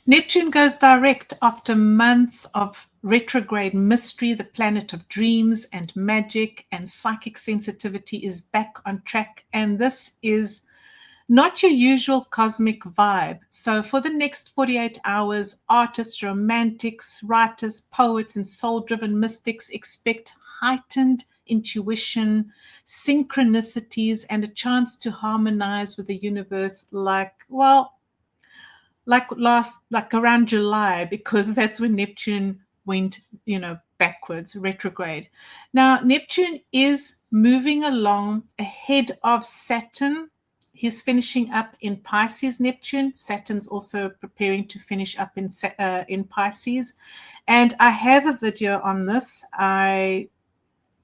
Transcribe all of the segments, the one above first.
Neptune goes direct after months of retrograde mystery. The planet of dreams and magic and psychic sensitivity is back on track. And this is not your usual cosmic vibe. So for the next 48 hours, artists, romantics, writers, poets, and soul-driven mystics expect heightened intuition, synchronicities, and a chance to harmonize with the universe like around July, because that's when Neptune went, backwards, retrograde. Now, Neptune is moving along ahead of Saturn. He's finishing up in Pisces, Neptune. Saturn's also preparing to finish up in Pisces. And I have a video on this. I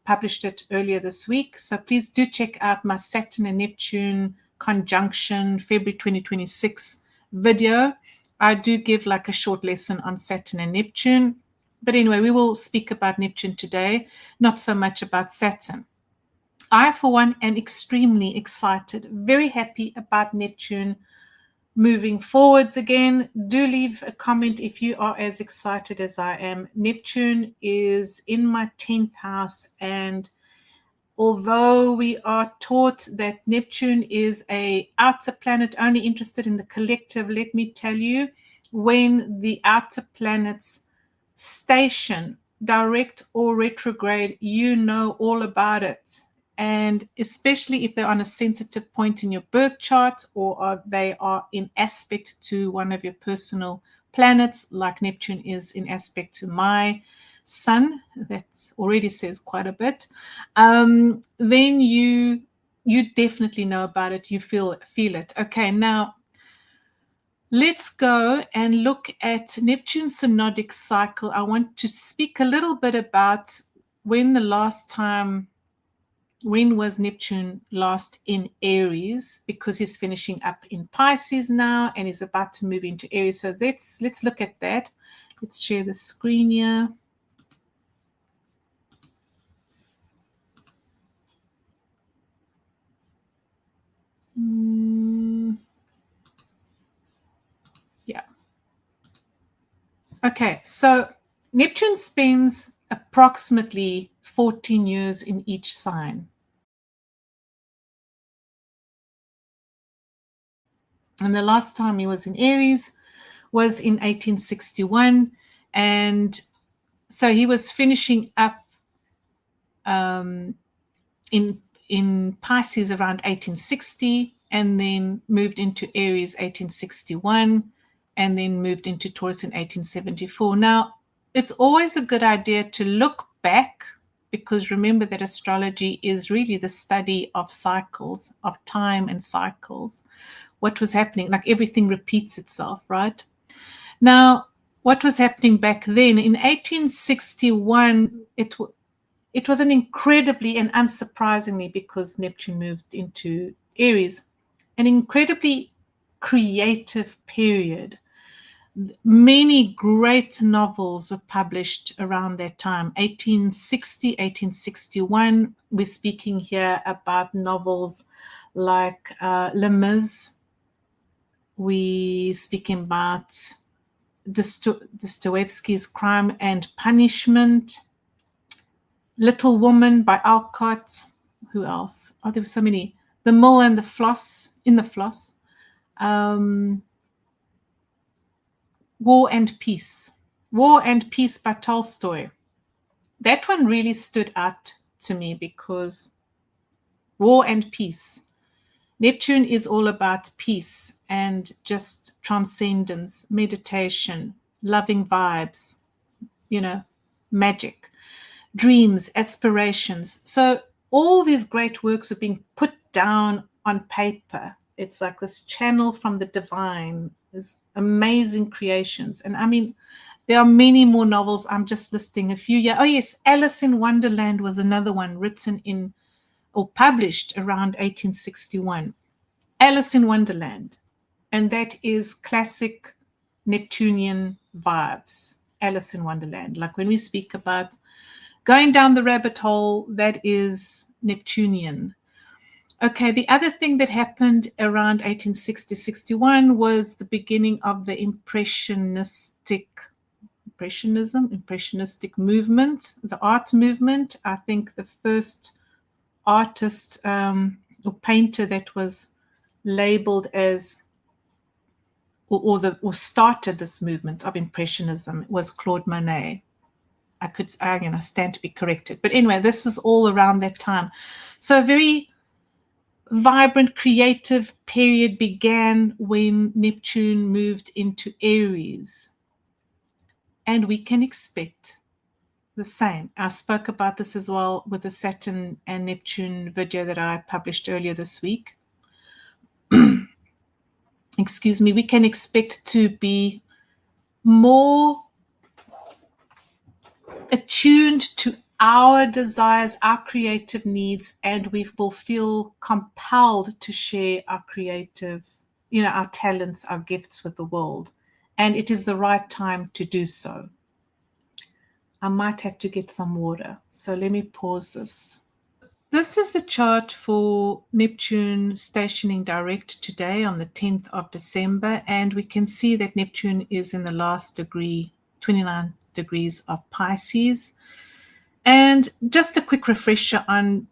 published it earlier this week. So please do check out my Saturn and Neptune conjunction February 2026 video. I do give like a short lesson on Saturn and Neptune. But anyway, we will speak about Neptune today, not so much about Saturn. I, for one, am extremely excited, very happy about Neptune moving forwards again. Do leave a comment if you are as excited as I am. Neptune is in my 10th house, and although we are taught that Neptune is an outer planet only interested in the collective, let me tell you, when the outer planets station, direct or retrograde, you know all about it. And especially if they're on a sensitive point in your birth chart, or they are in aspect to one of your personal planets, like Neptune is in aspect to my sun, that already says quite a bit, then you definitely know about it. You feel it. Okay, now let's go and look at Neptune's synodic cycle. I want to speak a little bit about when was Neptune last in Aries, because he's finishing up in Pisces now and he's about to move into Aries. So let's look at that. Let's share the screen here. Yeah. Okay, so Neptune spends approximately 14 years in each sign. And the last time he was in Aries was in 1861. And so he was finishing up in Pisces around 1860, and then moved into Aries 1861, and then moved into Taurus in 1874. Now, it's always a good idea to look back, because remember that astrology is really the study of cycles, of time and cycles. What was happening, like everything repeats itself, right? Now, what was happening back then in 1861, it was an incredibly, and unsurprisingly, because Neptune moved into Aries, an incredibly creative period. Many great novels were published around that time, 1860, 1861. We're speaking here about novels like Les Mis. We're speaking about Dostoevsky's Crime and Punishment, Little Woman by Alcott. Who else? Oh, there were so many. The Mill and the Floss, in the Floss. War and Peace. War and Peace by Tolstoy. That one really stood out to me, because War and Peace. Neptune is all about peace and just transcendence, meditation, loving vibes, magic, dreams, aspirations. So all these great works are being put down on paper. It's like this channel from the divine, these amazing creations. And I mean, there are many more novels. I'm just listing a few. Yeah. Oh, yes. Alice in Wonderland was another one written in or published around 1861. Alice in Wonderland. And that is classic Neptunian vibes. Alice in Wonderland. Like when we speak about going down the rabbit hole, that is Neptunian. Okay, the other thing that happened around 1860-61 was the beginning of the impressionistic movement, the art movement. I think the first artist or painter that was labeled as or started this movement of impressionism was Claude Monet. I stand to be corrected, but anyway, this was all around that time. So a very vibrant, creative period began when Neptune moved into Aries, and we can expect the same. I spoke about this as well with the Saturn and Neptune video that I published earlier this week. Excuse me. We can expect to be more attuned to our desires, our creative needs, and we will feel compelled to share our creative, our talents, our gifts with the world. And it is the right time to do so. I might have to get some water. So let me pause this. This is the chart for Neptune stationing direct today on the 10th of December. And we can see that Neptune is in the last degree, 29 degrees of Pisces. And just a quick refresher on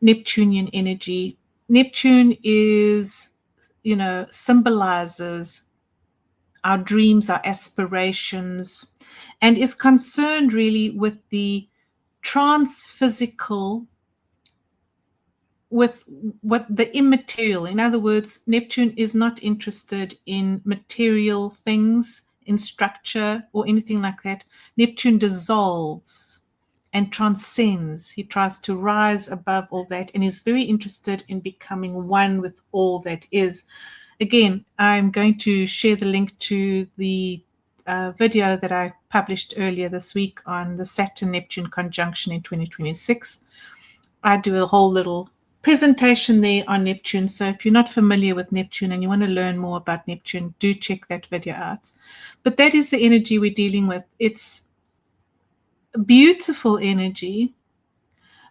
Neptunian energy. Neptune is, symbolizes our dreams, our aspirations, and is concerned really with the trans-physical, with what the immaterial. In other words, Neptune is not interested in material things, in structure or anything like that. Neptune dissolves and transcends. He tries to rise above all that and is very interested in becoming one with all that is. Again, I'm going to share the link to the video that I published earlier this week on the Saturn-Neptune conjunction in 2026. I do a whole little presentation there on Neptune. So if you're not familiar with Neptune and you want to learn more about Neptune, do check that video out. But that is the energy we're dealing with. It's beautiful energy,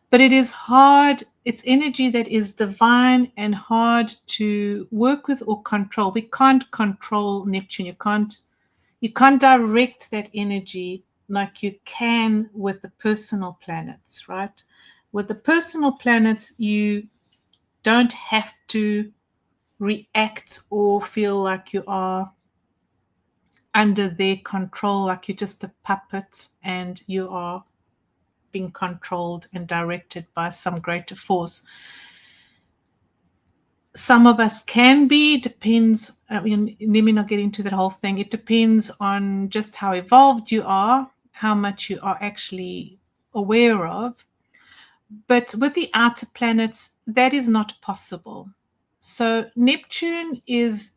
but it is hard. It's energy that is divine and hard to work with or control. We can't control Neptune. You can't direct that energy like you can with the personal planets, right? With the personal planets, you don't have to react or feel like you are under their control, like you're just a puppet and you are being controlled and directed by some greater force. Some of us can be, depends, let me not get into that whole thing. It depends on just how evolved you are, how much you are actually aware of. But with the outer planets, that is not possible. So Neptune it's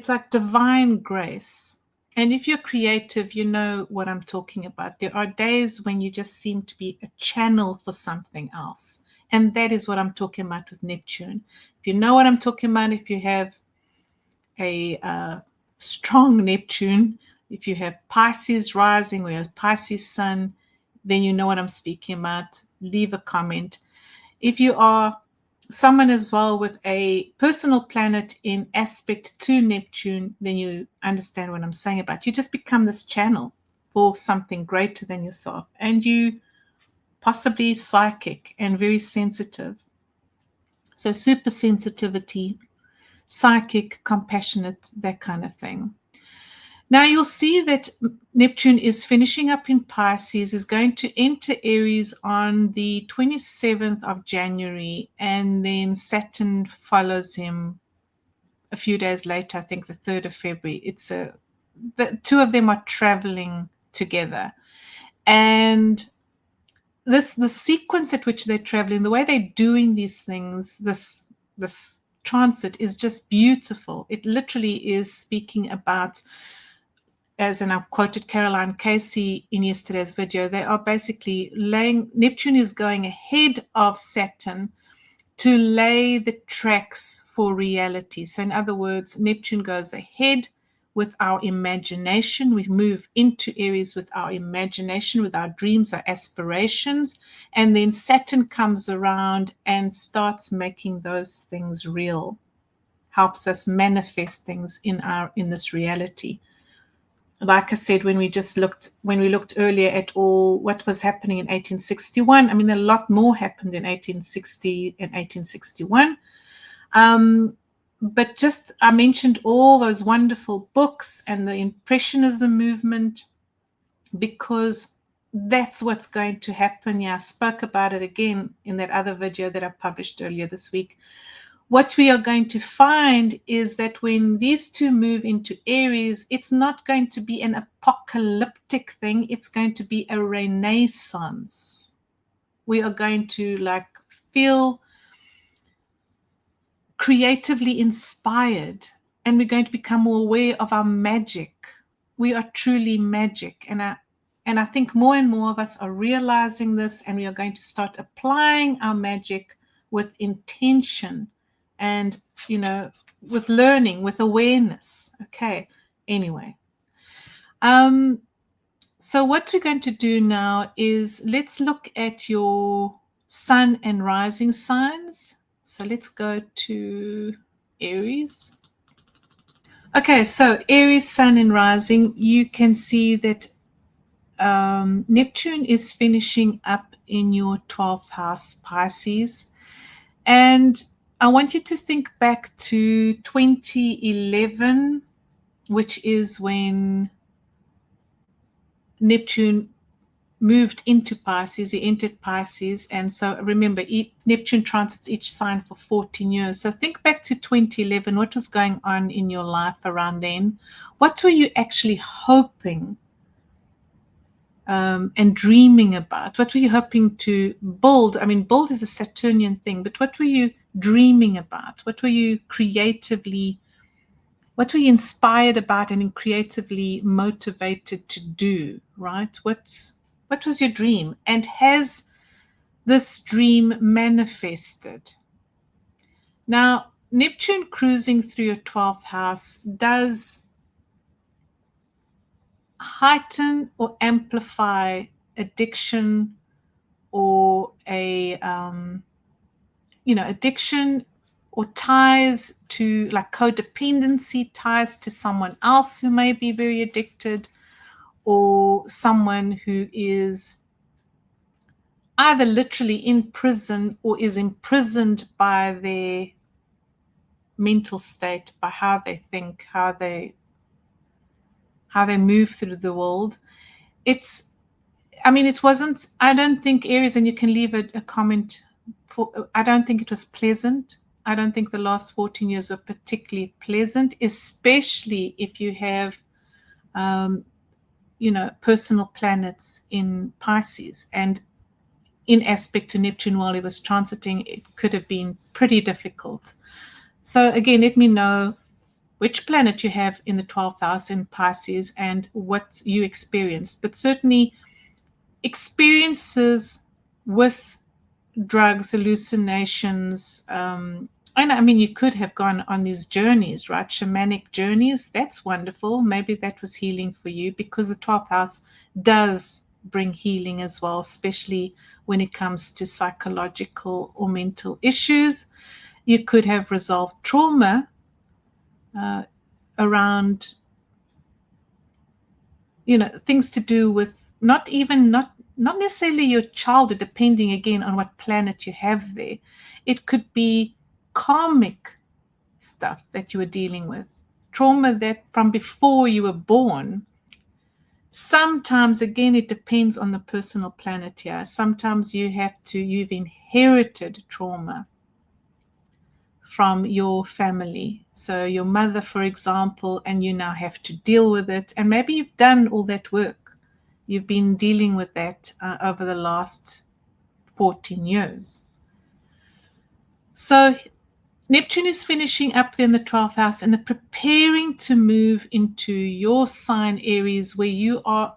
like divine grace. And if you're creative, you know what I'm talking about. There are days when you just seem to be a channel for something else. And that is what I'm talking about with Neptune. If you know what I'm talking about, if you have a strong Neptune, if you have Pisces rising or a Pisces sun, then you know what I'm speaking about. Leave a comment. If you are someone as well with a personal planet in aspect to Neptune, then you understand what I'm saying about. You just become this channel for something greater than yourself. And you possibly psychic and very sensitive. So super sensitivity, psychic, compassionate, that kind of thing. Now you'll see that Neptune is finishing up in Pisces, is going to enter Aries on the 27th of January, and then Saturn follows him a few days later, I think the 3rd of February. The two of them are traveling together. And the sequence at which they're traveling, the way they're doing these things, this transit is just beautiful. It literally is speaking about, as in I quoted Caroline Casey in yesterday's video, they are basically Neptune is going ahead of Saturn to lay the tracks for reality. So in other words, Neptune goes ahead with our imagination. We move into Aries with our imagination, with our dreams, our aspirations. And then Saturn comes around and starts making those things real, helps us manifest things in this reality. Like I said, when we looked earlier at all what was happening in 1861, I mean, a lot more happened in 1860 and 1861. But just, I mentioned all those wonderful books and the Impressionism movement, because that's what's going to happen. Yeah, I spoke about it again in that other video that I published earlier this week. What we are going to find is that when these two move into Aries, it's not going to be an apocalyptic thing. It's going to be a renaissance. We are going to feel creatively inspired, and we're going to become more aware of our magic. We are truly magic. And I think more and more of us are realizing this, and we are going to start applying our magic with intention and, with learning, with awareness. Okay. Anyway. So what we're going to do now is let's look at your sun and rising signs. So let's go to Aries. Okay, so Aries, sun and rising, you can see that Neptune is finishing up in your 12th house, Pisces. And I want you to think back to 2011, which is when Neptune moved into Pisces. He entered Pisces. And so remember, Neptune transits each sign for 14 years. So think back to 2011. What was going on in your life around then? What were you actually hoping and dreaming about? What were you hoping to build? I mean, build is a Saturnian thing, but what were you dreaming about? What were you inspired about and creatively motivated to do, right? What was your dream? And has this dream manifested? Now, Neptune cruising through your 12th house does heighten or amplify addiction, or addiction, or ties to codependency, ties to someone else who may be very addicted, or someone who is either literally in prison or is imprisoned by their mental state, by how they think, how they move through the world. I don't think Aries, and you can leave a comment, I don't think it was pleasant. I don't think the last 14 years were particularly pleasant, especially if you have, personal planets in Pisces. And in aspect to Neptune while he was transiting, it could have been pretty difficult. So again, let me know which planet you have in the 12th house in Pisces and what you experienced. But certainly experiences with drugs, hallucinations, and I mean, you could have gone on these journeys, right? Shamanic journeys. That's wonderful. Maybe that was healing for you, because the 12th house does bring healing as well, especially when it comes to psychological or mental issues. You could have resolved trauma around, things to do with not necessarily your childhood, depending again on what planet you have there. It could be karmic stuff that you were dealing with, trauma that from before you were born. Sometimes, again, it depends on the personal planet here. Sometimes you've inherited trauma from your family. So your mother, for example, and you now have to deal with it. And maybe you've done all that work. You've been dealing with that over the last 14 years. So Neptune is finishing up there in the 12th house and preparing to move into your sign, Aries, where you are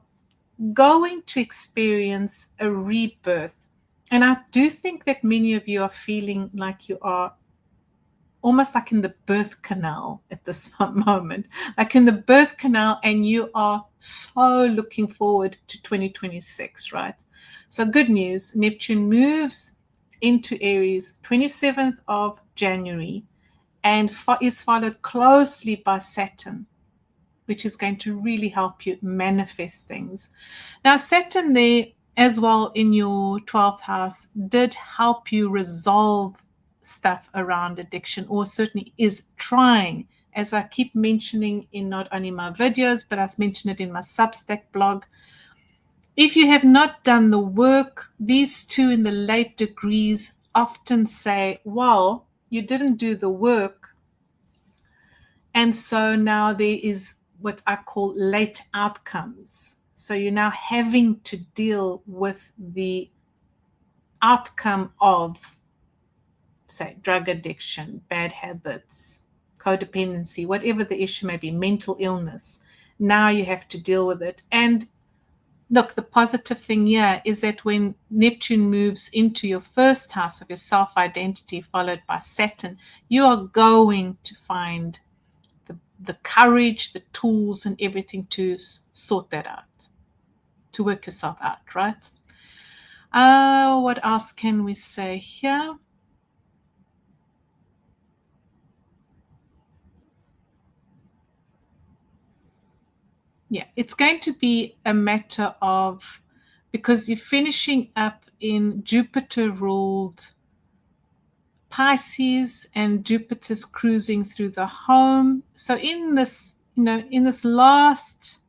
going to experience a rebirth. And I do think that many of you are feeling like you are almost like in the birth canal at this moment, like in the birth canal, and you are so looking forward to 2026, right? So good news, Neptune moves into Aries 27th of January and is followed closely by Saturn, which is going to really help you manifest things. Now, Saturn there as well in your 12th house did help you resolve stuff around addiction, or certainly is trying, as I keep mentioning in not only my videos, but I mention it in my Substack blog. If you have not done the work, these two in the late degrees often say, well, you didn't do the work. And so now there is what I call late outcomes. So you're now having to deal with the outcome of, say, drug addiction, bad habits, codependency, whatever the issue may be, mental illness. Now you have to deal with it. And look, the positive thing here is that when Neptune moves into your first house of your self-identity, followed by Saturn, you are going to find the courage, the tools, and everything to sort that out, to work yourself out, right? What else can we say here? Yeah, it's going to be a matter of, because you're finishing up in Jupiter-ruled Pisces, and Jupiter's cruising through the home. So in this, in this last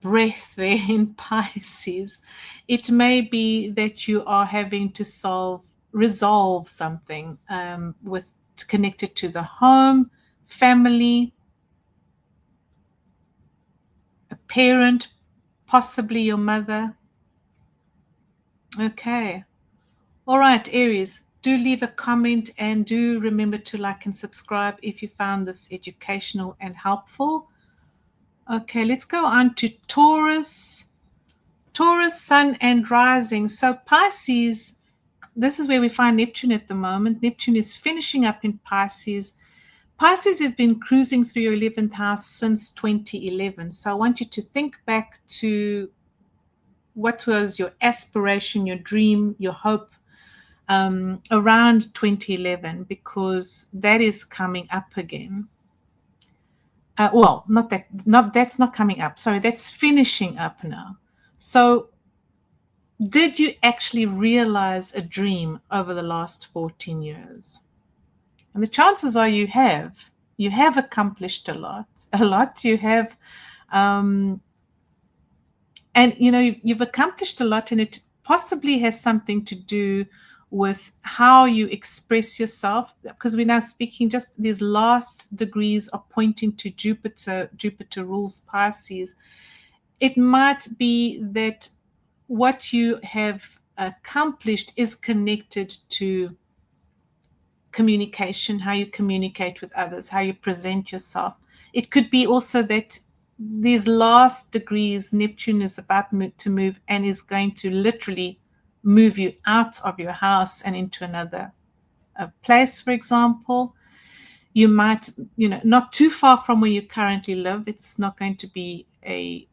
breath there in Pisces, it may be that you are having to resolve something with connected to the home, family, a parent, possibly your mother. Okay. All right, Aries, do leave a comment and do remember to like and subscribe if you found this educational and helpful. Okay, let's go on to Taurus. Taurus, Sun and Rising. So Pisces, this is where we find Neptune at the moment. Neptune is finishing up in Pisces. Pisces has been cruising through your 11th house since 2011. So I want you to think back to what was your aspiration, your dream, your hope around 2011, because that is coming up again. Well, that's not coming up. Sorry, that's finishing up now. So did you actually realize a dream over the last 14 years? And the chances are you have. You have accomplished a lot. You have, and you've accomplished a lot, and it possibly has something to do with how you express yourself, because we're now speaking, just these last degrees are pointing to Jupiter. Jupiter rules Pisces. It might be that what you have accomplished is connected to communication, how you communicate with others, how you present yourself. It could be also that these last degrees, Neptune is about to move and is going to literally move you out of your house and into another place, for example. You might, not too far from where you currently live. It's not going to be a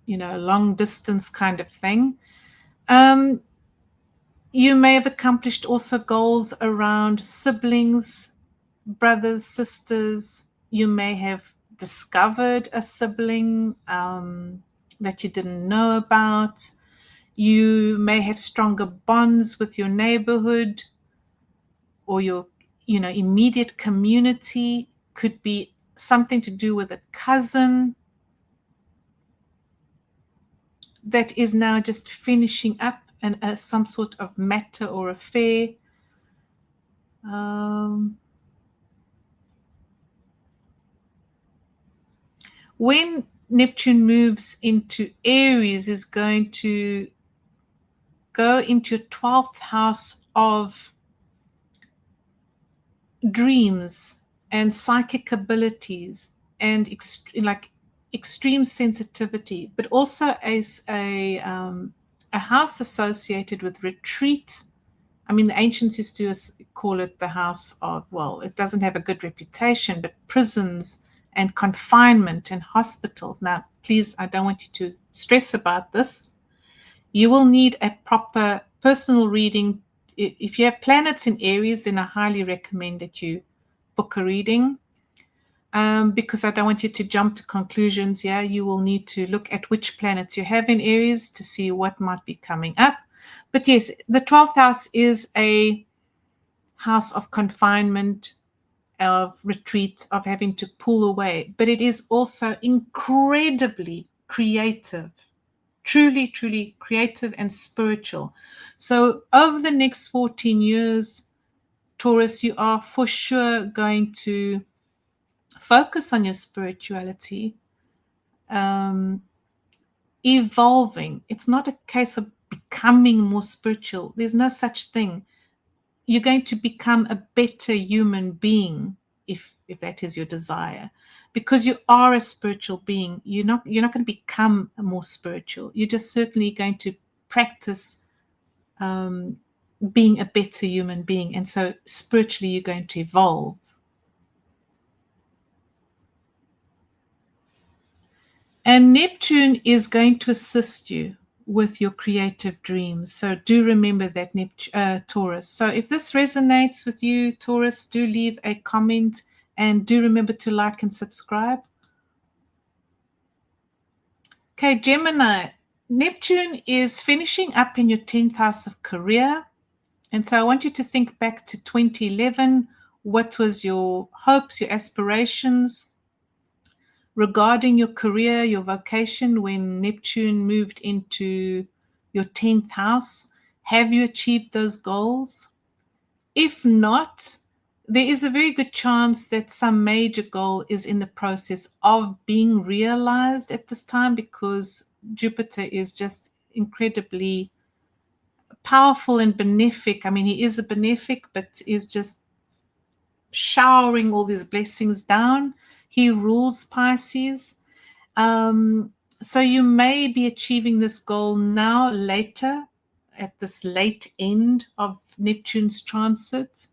long distance kind of thing. You may have accomplished also goals around siblings, brothers, sisters. You may have discovered a sibling that you didn't know about. You may have stronger bonds with your neighborhood or your immediate community. Could be something to do with a cousin that is now just finishing up and some sort of matter or affair. When Neptune moves into Aries, is going to go into your 12th house of dreams and psychic abilities and extreme sensitivity, but also as a house associated with retreat I mean, the ancients used to call it the house of, well, it doesn't have a good reputation, but prisons and confinement and hospitals. Now, please, I don't want you to stress about this. You will need a proper personal reading. If you have planets in Aries, then I highly recommend that you book a reading. Because I don't want you to jump to conclusions. Yeah, you will need to look at which planets you have in Aries to see what might be coming up. But yes, the 12th house is a house of confinement, of retreat, of having to pull away. But it is also incredibly creative, truly, truly creative and spiritual. So over the next 14 years, Taurus, you are for sure going to focus on your spirituality, evolving. It's not a case of becoming more spiritual. There's no such thing. You're going to become a better human being if that is your desire, because you are a spiritual being. You're not going to become more spiritual. You're just certainly going to practice being a better human being, and so spiritually you're going to evolve. And Neptune is going to assist you with your creative dreams. So do remember that, Taurus. So if this resonates with you, Taurus, do leave a comment and do remember to like and subscribe. Okay, Gemini, Neptune is finishing up in your 10th house of career. And so I want you to think back to 2011. What was your hopes, your aspirations regarding your career, your vocation, when Neptune moved into your 10th house? Have you achieved those goals? If not, there is a very good chance that some major goal is in the process of being realized at this time, because Jupiter is just incredibly powerful and benefic. I mean, he is a benefic, but is just showering all these blessings down. He rules Pisces. So you may be achieving this goal now, later, at this late end of Neptune's transit.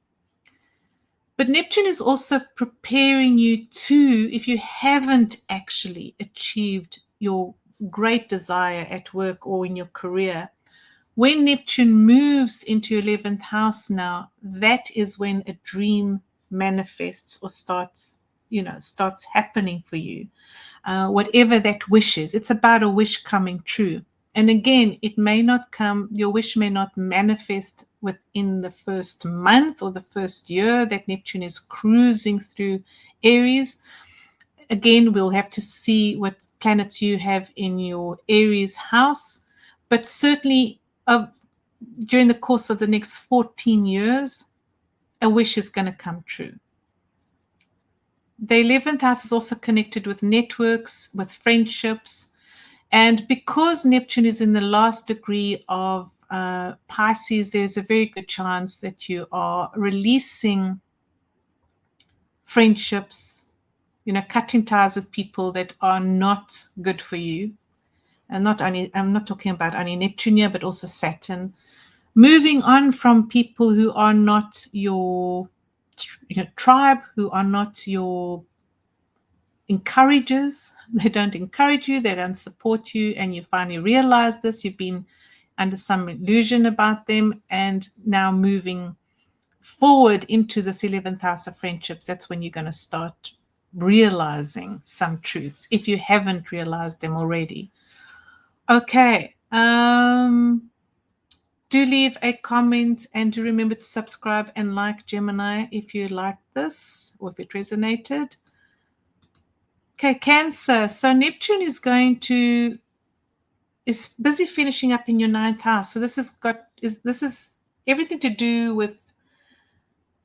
But Neptune is also preparing you to, if you haven't actually achieved your great desire at work or in your career, when Neptune moves into your 11th house now, that is when a dream manifests or starts happening for you. Whatever that wish is, it's about a wish coming true. And again, it may not come, your wish may not manifest within the first month or the first year that Neptune is cruising through Aries. Again, we'll have to see what planets you have in your Aries house, but certainly during the course of the next 14 years, a wish is going to come true. The 11th house is also connected with networks, with friendships. And because Neptune is in the last degree of Pisces, there's a very good chance that you are releasing friendships, cutting ties with people that are not good for you. And I'm not talking about only Neptune here, but also Saturn. Moving on from people who are not your tribe, who are not your encouragers. They don't encourage you, they don't support you, and you finally realize this. You've been under some illusion about them, and now moving forward into this 11th house of friendships, that's when you're going to start realizing some truths, if you haven't realized them already. Okay. Do leave a comment, and do remember to subscribe and like, Gemini, if you like this or if it resonated. Okay, Cancer. So Neptune is busy finishing up in your 9th house. So this is everything to do with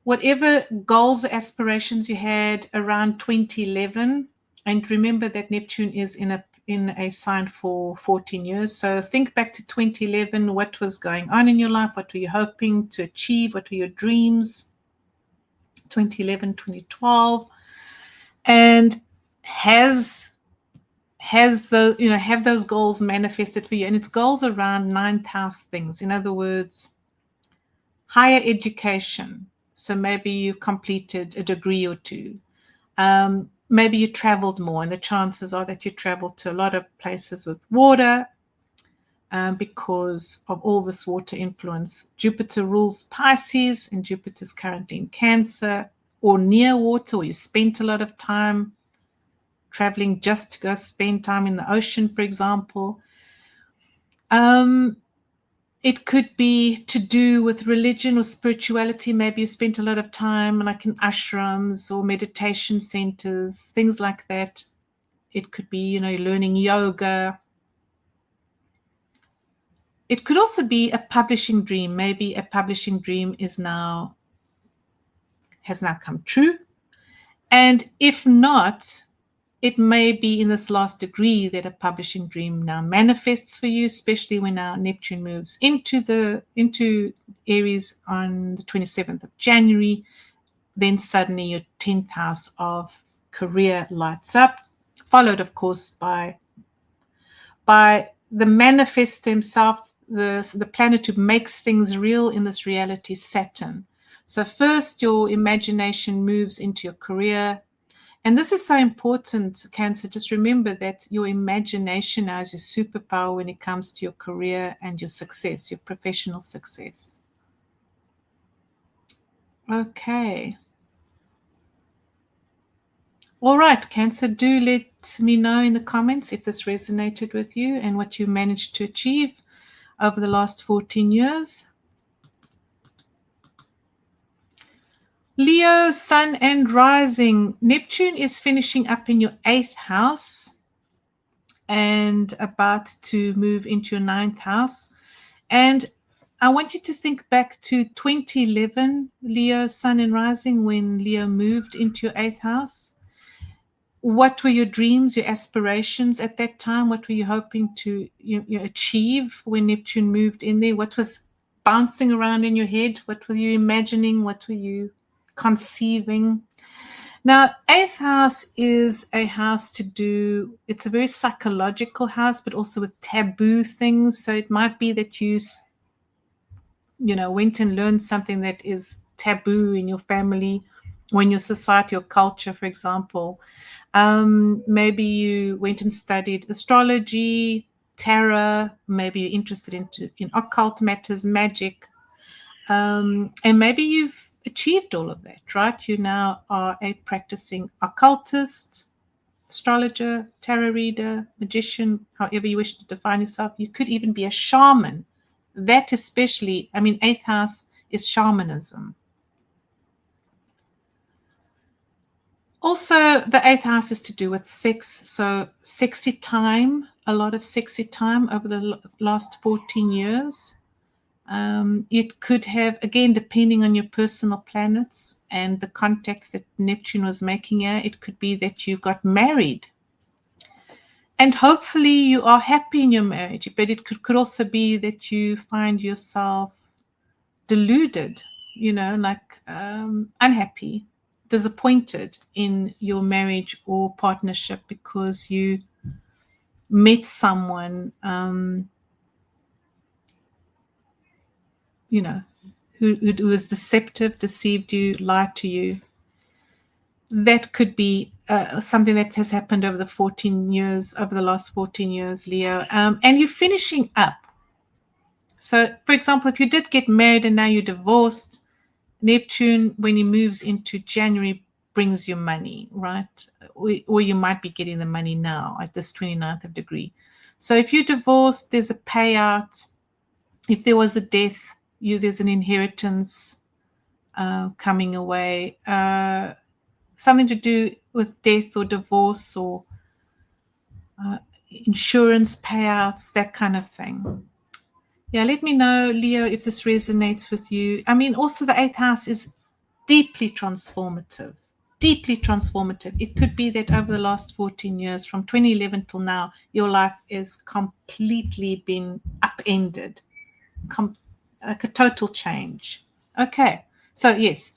whatever goals or aspirations you had around 2011. And remember that Neptune is in a sign for 14 years. So think back to 2011. What was going on in your life? What were you hoping to achieve? What were your dreams? 2011, 2012. And have those goals manifested for you? And it's goals around 9th house things. In other words, higher education. So maybe you completed a degree or two. Maybe you traveled more, and the chances are that you traveled to a lot of places with water because of all this water influence. Jupiter rules Pisces, and Jupiter's currently in Cancer, or near water, or you spent a lot of time traveling just to go spend time in the ocean, for example. It could be to do with religion or spirituality. Maybe you spent a lot of time like in ashrams or meditation centers, things like that. It could be, learning yoga. It could also be a publishing dream. Maybe a publishing dream has now come true. And if not, it may be in this last degree that a publishing dream now manifests for you, especially when our Neptune moves into Aries on the 27th of January. Then suddenly your 10th house of career lights up, followed, of course, by the manifest himself, the planet who makes things real in this reality, Saturn. So first your imagination moves into your career. And this is so important, Cancer. Just remember that your imagination now is your superpower when it comes to your career and your success, your professional success. Okay. All right, Cancer, do let me know in the comments if this resonated with you and what you managed to achieve over the last 14 years. Leo, Sun and Rising. Neptune is finishing up in your 8th house and about to move into your 9th house. And I want you to think back to 2011, Leo, Sun and Rising, when Leo moved into your 8th house. What were your dreams, your aspirations at that time? What were you hoping to achieve when Neptune moved in there? What was bouncing around in your head? What were you imagining? What were you conceiving? Now, 8th house is a house it's a very psychological house, but also with taboo things. So it might be that you went and learned something that is taboo in your family or in your society or culture, for example. Maybe you went and studied astrology, tarot. Maybe you're interested in occult matters, magic. And maybe you've achieved all of that, right? You now are a practicing occultist, astrologer, tarot reader, magician, however you wish to define yourself. You could even be a shaman. That especially, 8th house is shamanism. Also, the 8th house is to do with sex. So sexy time, a lot of sexy time over the last 14 years. It could have, again, depending on your personal planets and the contacts that Neptune was making here, it could be that you got married. And hopefully you are happy in your marriage, but it could also be that you find yourself deluded, unhappy, disappointed in your marriage or partnership because you met someone who was deceptive, deceived you, lied to you. That could be something that has happened over the last 14 years, Leo. And you're finishing up. So, for example, if you did get married and now you're divorced, Neptune, when he moves into January, brings you money, right? Or you might be getting the money now at this 29th of degree. So if you're divorced, there's a payout. If there was a death, there's an inheritance coming away. Something to do with death or divorce or insurance payouts, that kind of thing. Yeah, let me know, Leo, if this resonates with you. Also the 8th house is deeply transformative. Deeply transformative. It could be that over the last 14 years, from 2011 till now, your life is completely been upended. Like a total change. Okay, so yes,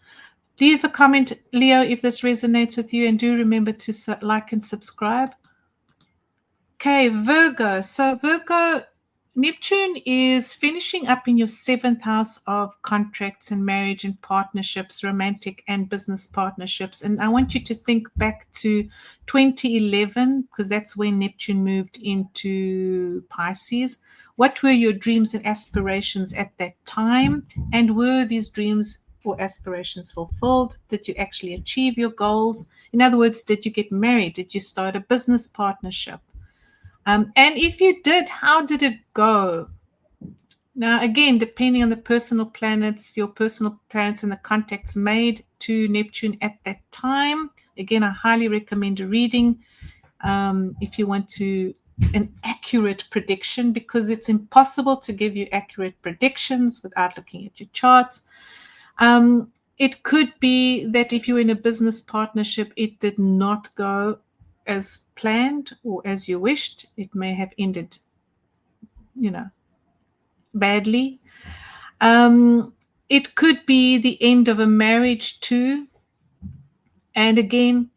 leave a comment, Leo, if this resonates with you, and do remember to like and subscribe. Okay, Virgo. So Virgo, Neptune is finishing up in your 7th house of contracts and marriage and partnerships, romantic and business partnerships. And I want you to think back to 2011, because that's when Neptune moved into Pisces. What were your dreams and aspirations at that time? And were these dreams or aspirations fulfilled? Did you actually achieve your goals? In other words, did you get married? Did you start a business partnership? And if you did, how did it go? Now, again, depending on the personal planets, your personal planets and the contacts made to Neptune at that time. Again, I highly recommend a reading if you want to an accurate prediction, because it's impossible to give you accurate predictions without looking at your charts. It could be that if you're in a business partnership, it did not go as planned or as you wished. It may have ended, badly. It could be the end of a marriage too. And again,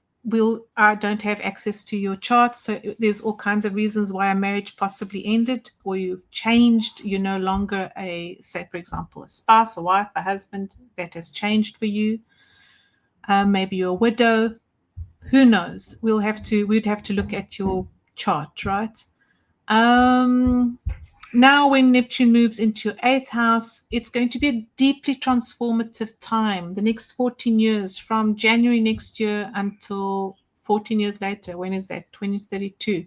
I don't have access to your chart, so there's all kinds of reasons why a marriage possibly ended, or you've changed. You're no longer say, for example, a spouse, a wife, a husband. That has changed for you. Maybe you're a widow. Who knows? We'd have to look at your chart, right? Now, when Neptune moves into your 8th house, it's going to be a deeply transformative time. The next 14 years, from January next year until 14 years later. When is that? 2032.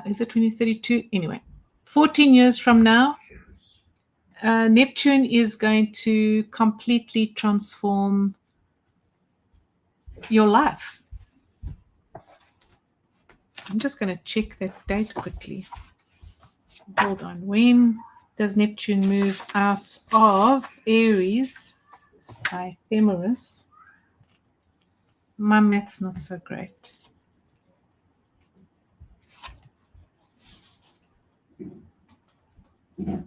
Is it 2032? Anyway, 14 years from now, Neptune is going to completely transform your life. I'm just going to check that date quickly. Hold on. When does Neptune move out of Aries? This is my ephemeris. My math's not so great. I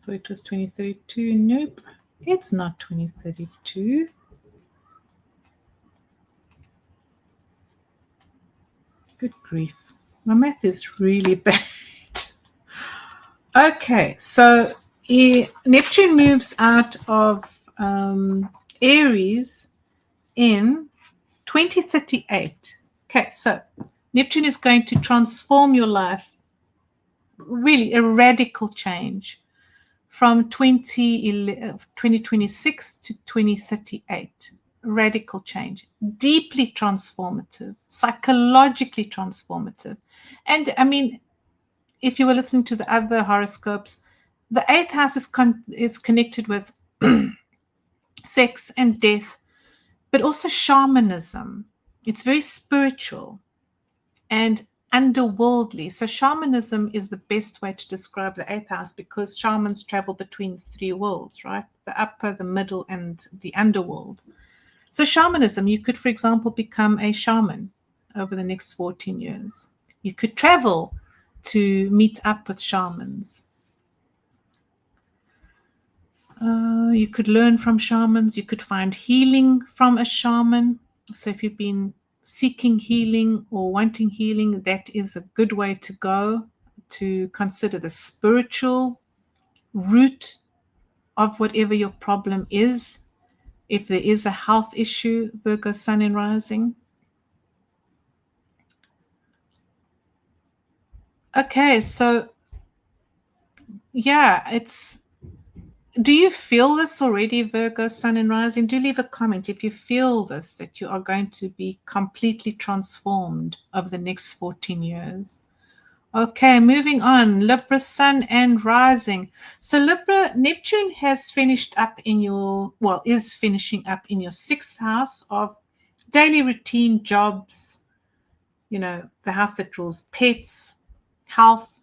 thought it was 2032. Nope, it's not 2032. Good grief. My math is really bad. Okay, so Neptune moves out of Aries in 2038. Okay, so Neptune is going to transform your life, really a radical change from 2026 to 2038. Radical change, deeply transformative, psychologically transformative. And I mean, if you were listening to the other horoscopes, the 8th house is connected with sex and death, but also shamanism. It's very spiritual and underworldly. So shamanism is the best way to describe the 8th house, because shamans travel between 3 worlds, right? The upper, the middle, and the underworld. So shamanism, you could, for example, become a shaman over the next 14 years. You could travel to meet up with shamans. You could learn from shamans. You could find healing from a shaman. So if you've been seeking healing or wanting healing, that is a good way to go, to consider the spiritual root of whatever your problem is. If there is a health issue, Virgo sun and rising. Okay, so yeah, do you feel this already, Virgo sun and rising? Do leave a comment if you feel this, that you are going to be completely transformed over the next 14 years. Okay, moving on. Libra sun and rising. So Libra, Neptune has finished up is finishing up in your 6th house of daily routine, jobs, the house that rules pets, health,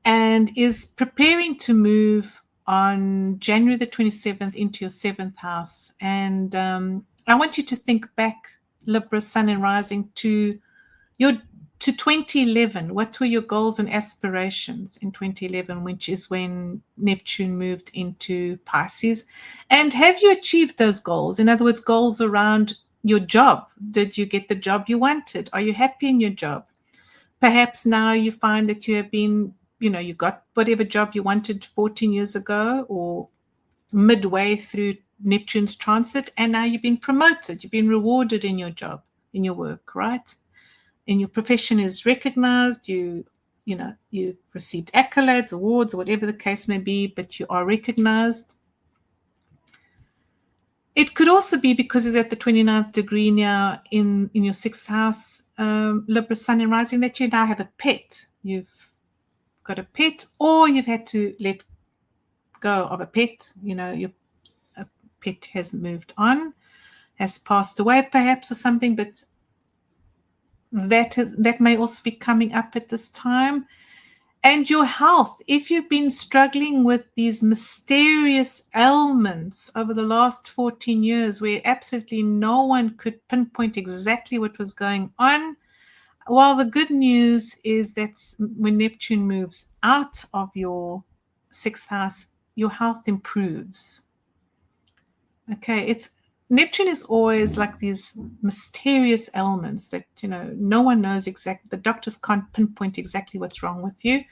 and is preparing to move on January the 27th into your 7th house. And I want you to think back, Libra sun and rising, to 2011. What were your goals and aspirations in 2011, which is when Neptune moved into Pisces? And have you achieved those goals? In other words, goals around your job. Did you get the job you wanted? Are you happy in your job? Perhaps now you find that you have been, you got whatever job you wanted 14 years ago or midway through Neptune's transit, and now you've been promoted, you've been rewarded in your job, in your work, right? And your profession is recognized, you've received accolades, awards, whatever the case may be, but you are recognized. It could also be because it's at the 29th degree now in your 6th house, Libra, Sun and Rising, that you now have a pet. You've got a pet, or you've had to let go of a pet. Your pet has moved on, has passed away perhaps or something, but that may also be coming up at this time. And your health, if you've been struggling with these mysterious ailments over the last 14 years where absolutely no one could pinpoint exactly what was going on, well, the good news is that when Neptune moves out of your 6th house, your health improves. Okay, Neptune is always like these mysterious ailments that, no one knows exactly. The doctors can't pinpoint exactly what's wrong with you.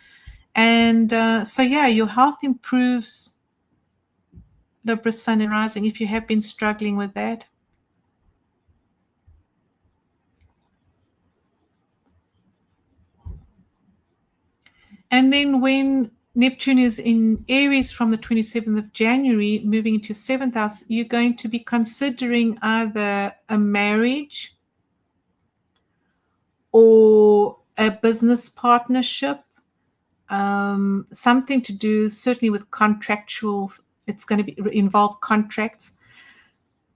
And your health improves, Libra, Sun and Rising, if you have been struggling with that. And then when Neptune is in Aries from the 27th of January, moving into your 7th house, you're going to be considering either a marriage or a business partnership, something to do certainly with contractual. It's going to involve contracts.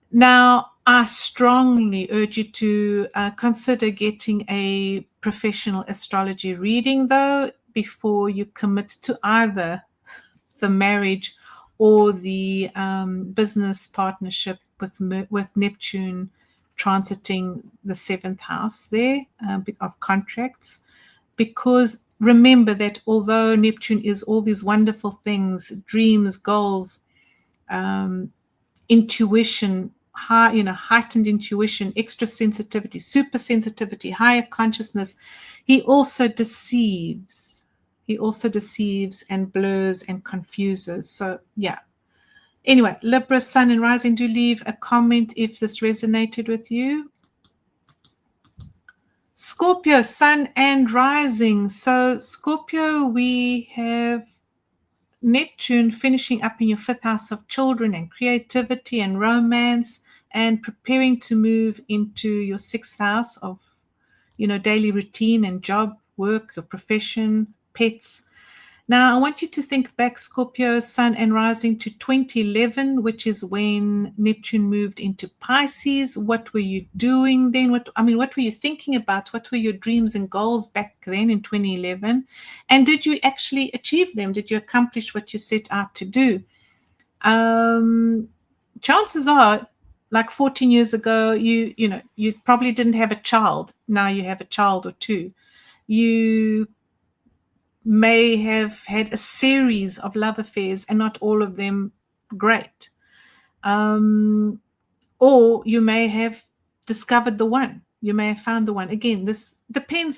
Now, I strongly urge you to consider getting a professional astrology reading, though, before you commit to either the marriage or the business partnership with Neptune transiting the 7th house there of contracts. Because remember that although Neptune is all these wonderful things, dreams, goals, intuition, heightened intuition, extra sensitivity, super sensitivity, higher consciousness, he also deceives. He also deceives and blurs and confuses. So, yeah. Anyway, Libra, Sun and Rising, do leave a comment if this resonated with you. Scorpio, Sun and Rising. So, Scorpio, we have Neptune finishing up in your 5th house of children and creativity and romance, and preparing to move into your 6th house of, daily routine and job, work, your profession, pets. Now, I want you to think back, Scorpio, Sun and Rising, to 2011, which is when Neptune moved into Pisces. What were you doing then? What were you thinking about? What were your dreams and goals back then in 2011? And did you actually achieve them? Did you accomplish what you set out to do? Chances are, like 14 years ago, you probably didn't have a child. Now you have a child or two. You may have had a series of love affairs and not all of them great. Or you may have discovered the one. You may have found the one. Again, this depends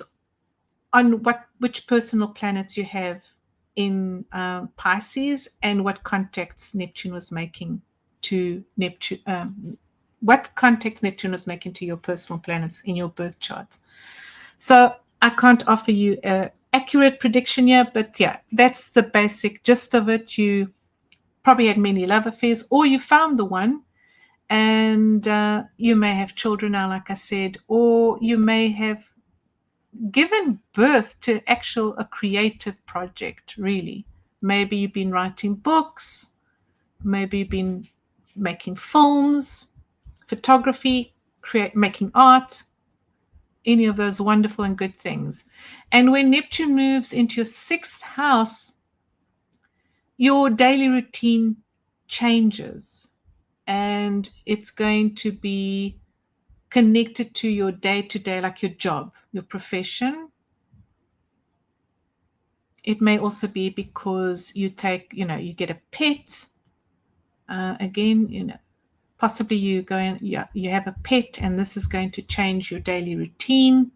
on which personal planets you have in Pisces and what contacts Neptune was making to Neptune. What contacts Neptune was making to your personal planets in your birth charts. So I can't offer you a accurate prediction here, but yeah, that's the basic gist of it. You probably had many love affairs, or you found the one, and you may have children now, like I said, or you may have given birth to a creative project, really. Maybe you've been writing books, maybe you've been making films, photography, making art, any of those wonderful and good things. And when Neptune moves into your 6th house, your daily routine changes, and it's going to be connected to your day-to-day, like your job, your profession. It may also be because you get a pet. Again, possibly you have a pet, and this is going to change your daily routine.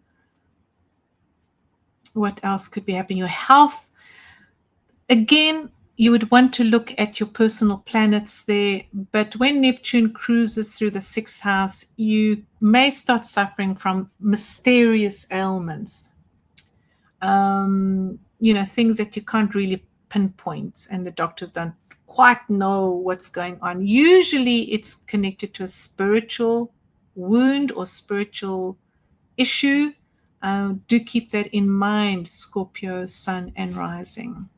What else could be happening? Your health. Again, you would want to look at your personal planets there, but when Neptune cruises through the sixth house, you may start suffering from mysterious ailments. Things that you can't really pinpoint and the doctors don't quite know what's going on. Usually it's connected to a spiritual wound or spiritual issue. Do keep that in mind, Scorpio, Sun and Rising.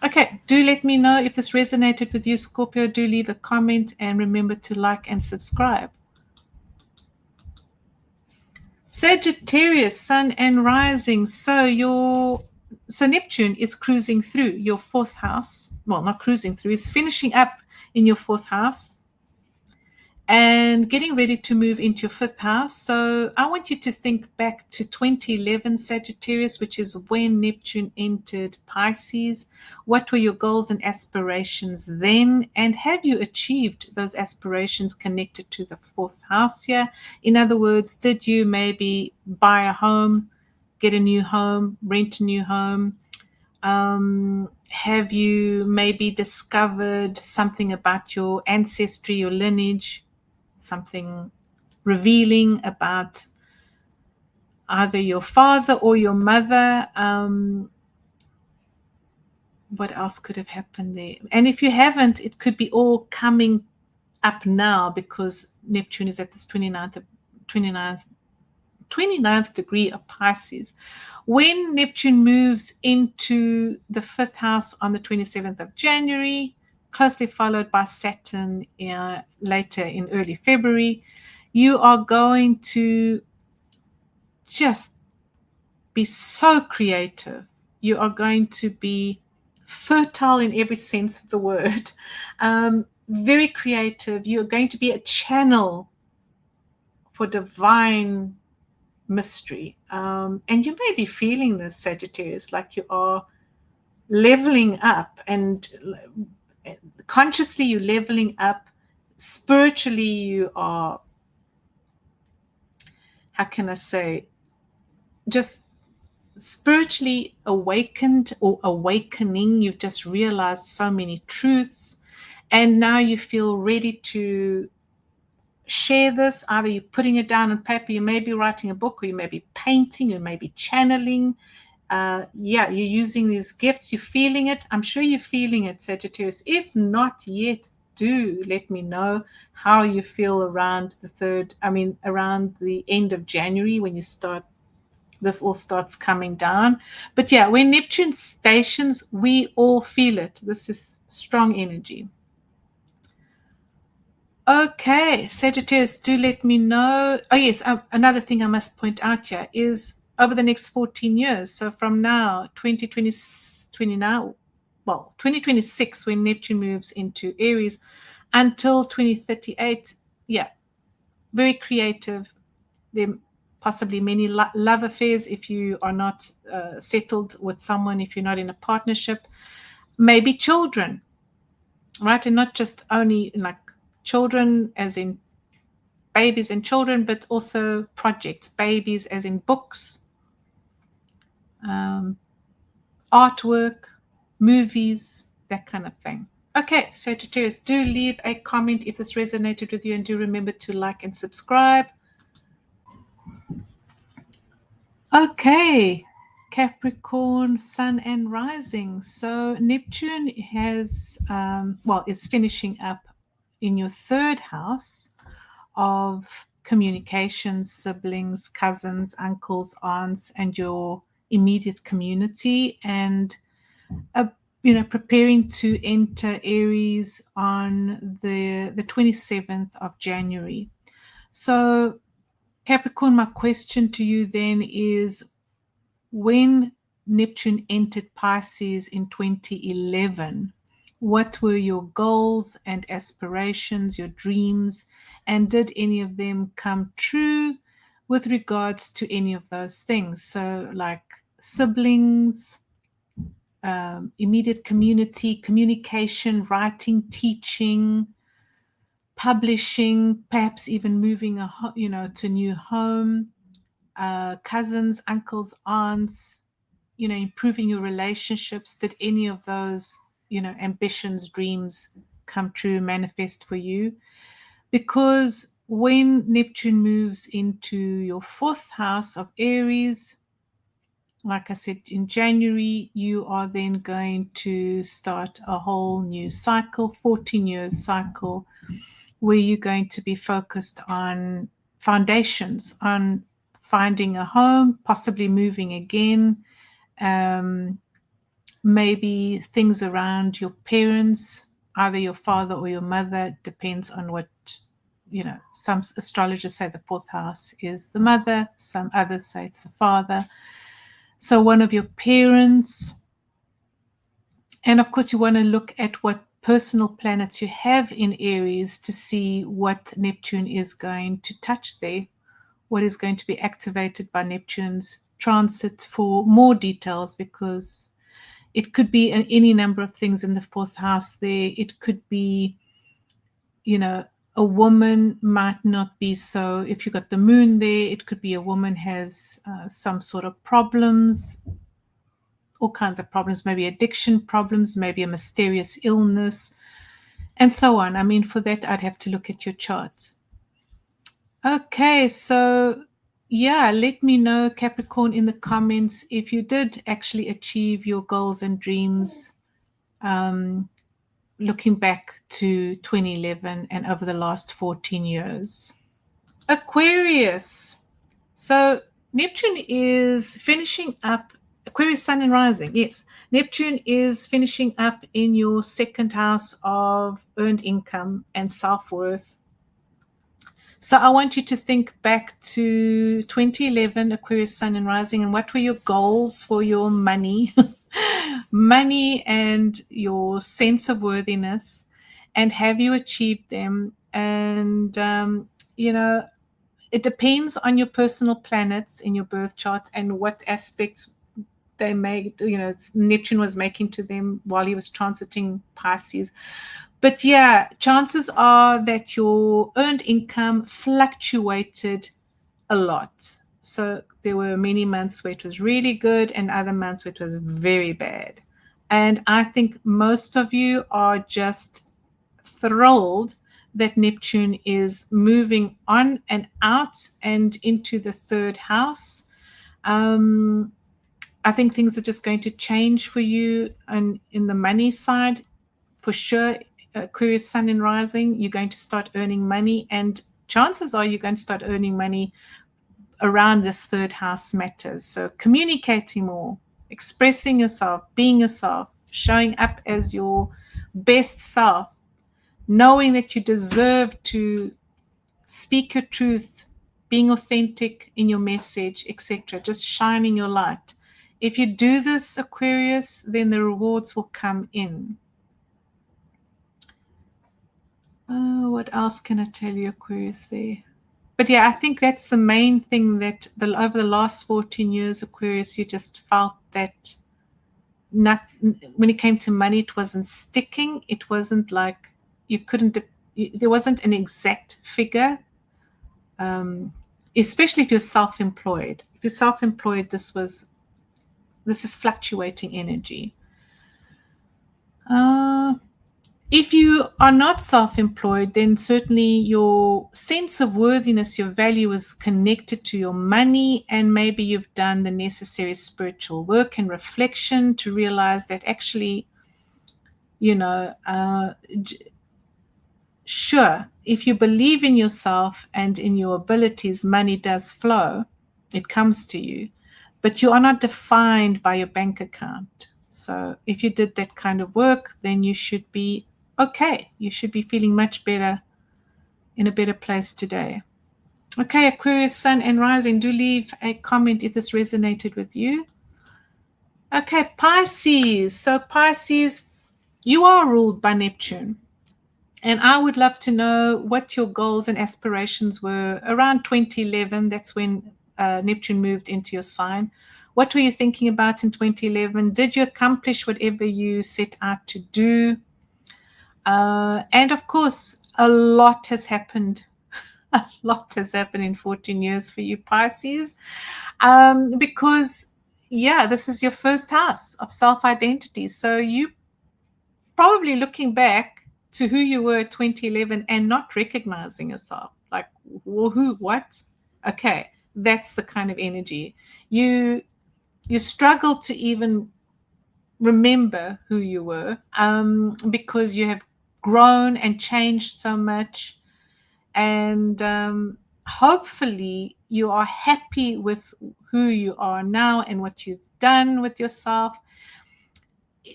Okay, do let me know if this resonated with you, Scorpio. Do leave a comment and remember to like and subscribe. Sagittarius, Sun and Rising. So Neptune is cruising through your fourth house. Well, not cruising through, it's finishing up in your fourth house and getting ready to move into your fifth house. So I want you to think back to 2011 Sagittarius, which is when Neptune entered Pisces. What were your goals and aspirations then? And have you achieved those aspirations connected to the fourth house here? In other words, did you maybe buy a home, get a new home, rent a new home? Have you maybe discovered something about your ancestry, your lineage? Something revealing about either your father or your mother. What else could have happened there? And if you haven't, it could be all coming up now because Neptune is at this 29th degree of Pisces. When Neptune moves into the fifth house on the 27th of January, closely followed by Saturn later in early February, you are going to just be so creative. You are going to be fertile in every sense of the word, very creative. You're going to be a channel for divine mystery. And you may be feeling this, Sagittarius, like you are leveling up, and consciously you're leveling up. Spiritually, you are, how can I say, just spiritually awakened or awakening. You've just realized so many truths, and now you feel ready to share this. Either you're putting it down on paper, you may be writing a book, or you may be painting, you may be channeling. You're using these gifts, you're feeling it. I'm sure you're feeling it, Sagittarius. If not yet, do let me know how you feel around around the end of January when this all starts coming down. But yeah, when Neptune stations, we all feel it. This is strong energy. Okay, Sagittarius, do let me know. Oh yes, another thing I must point out here is over the next 14 years, so from now, 2026, when Neptune moves into Aries, until 2038, yeah, very creative. There possibly many love affairs if you are not settled with someone, if you're not in a partnership, maybe children, right? And not just only like children as in babies and children, but also projects, babies as in books, artwork, movies, that kind of thing. Okay, Sagittarius, do leave a comment if this resonated with you, and do remember to like and subscribe. Okay, Capricorn, Sun and Rising. So Neptune is finishing up in your third house of communications, siblings, cousins, uncles, aunts, and your immediate community, and preparing to enter Aries on the 27th of January. So Capricorn, my question to you then is, when Neptune entered Pisces in 2011, what were your goals and aspirations, your dreams, and did any of them come true with regards to any of those things? So like siblings, immediate community, communication, writing, teaching, publishing, perhaps even moving to a new home, cousins, uncles, aunts, improving your relationships? Did any of those, ambitions, dreams come true, manifest for you? Because when Neptune moves into your 4th house of Aries, like I said, in January, you are then going to start a whole new cycle, 14 years cycle, where you're going to be focused on foundations, on finding a home, possibly moving again, maybe things around your parents, either your father or your mother, depends on what, some astrologers say the 4th house is the mother, some others say it's the father. So one of your parents. And of course, you want to look at what personal planets you have in Aries to see what Neptune is going to touch there, what is going to be activated by Neptune's transit, for more details, because it could be any number of things in the 4th house there. It could be, a woman might not be so, if you got the moon there, it could be a woman has some sort of problems, all kinds of problems, maybe addiction problems, maybe a mysterious illness, and so on. I mean, for that, I'd have to look at your chart. Okay, so yeah, let me know, Capricorn, in the comments if you did actually achieve your goals and dreams, looking back to 2011 and over the last 14 years. Aquarius. So Neptune is finishing up, Aquarius Sun and Rising, yes. Neptune is finishing up in your 2nd house of earned income and self-worth. So I want you to think back to 2011, Aquarius Sun and Rising, and what were your goals for your money, money and your sense of worthiness, and have you achieved them? And, it depends on your personal planets in your birth chart and what aspects they made, Neptune was making to them while he was transiting Pisces. But yeah, chances are that your earned income fluctuated a lot. So there were many months where it was really good and other months where it was very bad. And I think most of you are just thrilled that Neptune is moving on and out and into the 3rd house. I think things are just going to change for you, and in the money side, for sure. Aquarius Sun and Rising, you're going to start earning money, and chances are you're going to start earning money around this 3rd house matters. So communicating more, expressing yourself, being yourself, showing up as your best self, knowing that you deserve to speak your truth, being authentic in your message, etc. Just shining your light. If you do this, Aquarius, then the rewards will come in. What else can I tell you, Aquarius, there? But yeah, I think that's the main thing, that over the last 14 years, Aquarius, you just felt that when it came to money, it wasn't sticking. It wasn't like you couldn't, there wasn't an exact figure, especially if you're self-employed. If you're self-employed, this is fluctuating energy. If you are not self-employed, then certainly your sense of worthiness, your value is connected to your money, and maybe you've done the necessary spiritual work and reflection to realize that actually, sure, if you believe in yourself and in your abilities, money does flow, it comes to you, but you are not defined by your bank account. So if you did that kind of work, then you should be okay. You should be feeling much better, in a better place today. Okay, Aquarius Sun and Rising, do leave a comment if this resonated with you. Okay, Pisces. So Pisces, you are ruled by Neptune. And I would love to know what your goals and aspirations were around 2011. That's when Neptune moved into your sign. What were you thinking about in 2011? Did you accomplish whatever you set out to do? And of course, a lot has happened. A lot has happened in 14 years for you, Pisces. Because, yeah, this is your first house of self-identity. So you probably looking back to who you were at 2011 and not recognizing yourself. Like, well, who, what? Okay, that's the kind of energy. You struggle to even remember who you were, because you have grown and changed so much. And hopefully you are happy with who you are now and what you've done with yourself.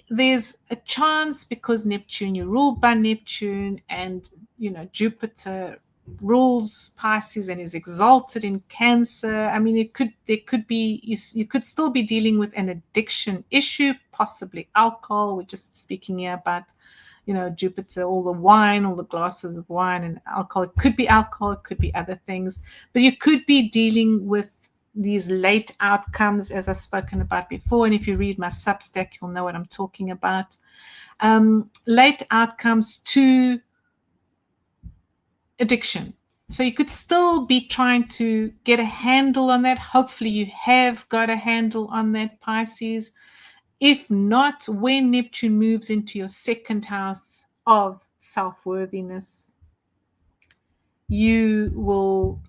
There's a chance, because Neptune, you're ruled by Neptune, and Jupiter rules Pisces and is exalted in Cancer. I mean, there could be, you could still be dealing with an addiction issue, possibly alcohol. We're just speaking here about Jupiter, all the wine, all the glasses of wine and alcohol. It could be alcohol, it could be other things, but you could be dealing with these late outcomes, as I've spoken about before. And if you read my Substack, you'll know what I'm talking about. Late outcomes to addiction. So you could still be trying to get a handle on that. Hopefully you have got a handle on that, Pisces. If not, when Neptune moves into your second house of self-worthiness, you will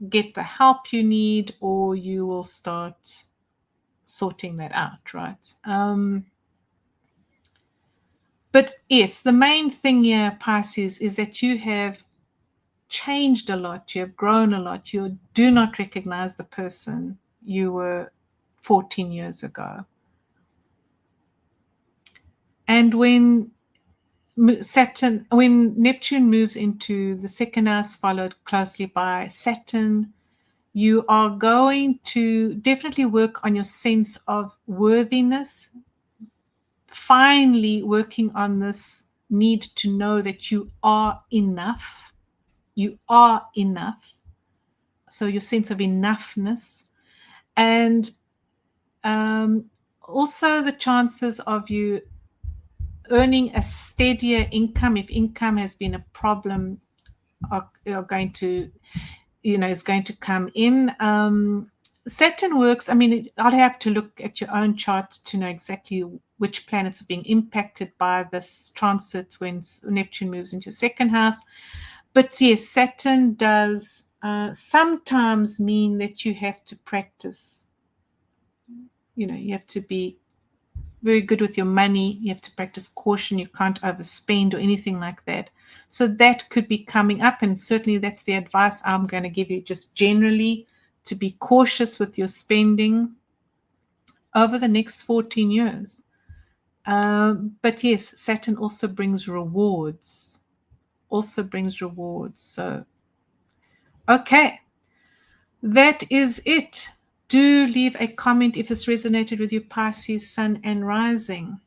get the help you need, or you will start sorting that out, right? But yes, the main thing here, Pisces, is that you have changed a lot. You have grown a lot. You do not recognize the person you were 14 years ago. And when Neptune moves into the second house, followed closely by Saturn, you are going to definitely work on your sense of worthiness, finally working on this need to know that you are enough. You are enough. So your sense of enoughness. And also the chances of you earning a steadier income, if income has been a problem, are going to, is going to come in. Saturn works, I mean, I'll have to look at your own chart to know exactly which planets are being impacted by this transit when Neptune moves into your second house. But yes, Saturn does sometimes mean that you have to practice. You have to be very good with your money. You have to practice caution. You can't overspend or anything like that. So that could be coming up, and certainly that's the advice I'm going to give you, just generally to be cautious with your spending over the next 14 years. But yes, Saturn also brings rewards. So, okay, that is it. Do leave a comment if this resonated with you, Pisces, Sun and Rising.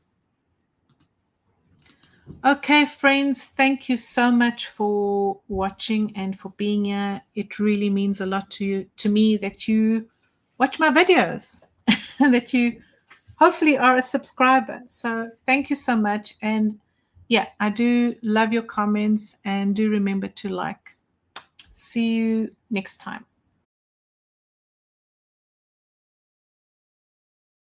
Okay, friends, thank you so much for watching and for being here. It really means a lot to me that you watch my videos and that you hopefully are a subscriber. So thank you so much. And yeah, I do love your comments, and do remember to like. See you next time.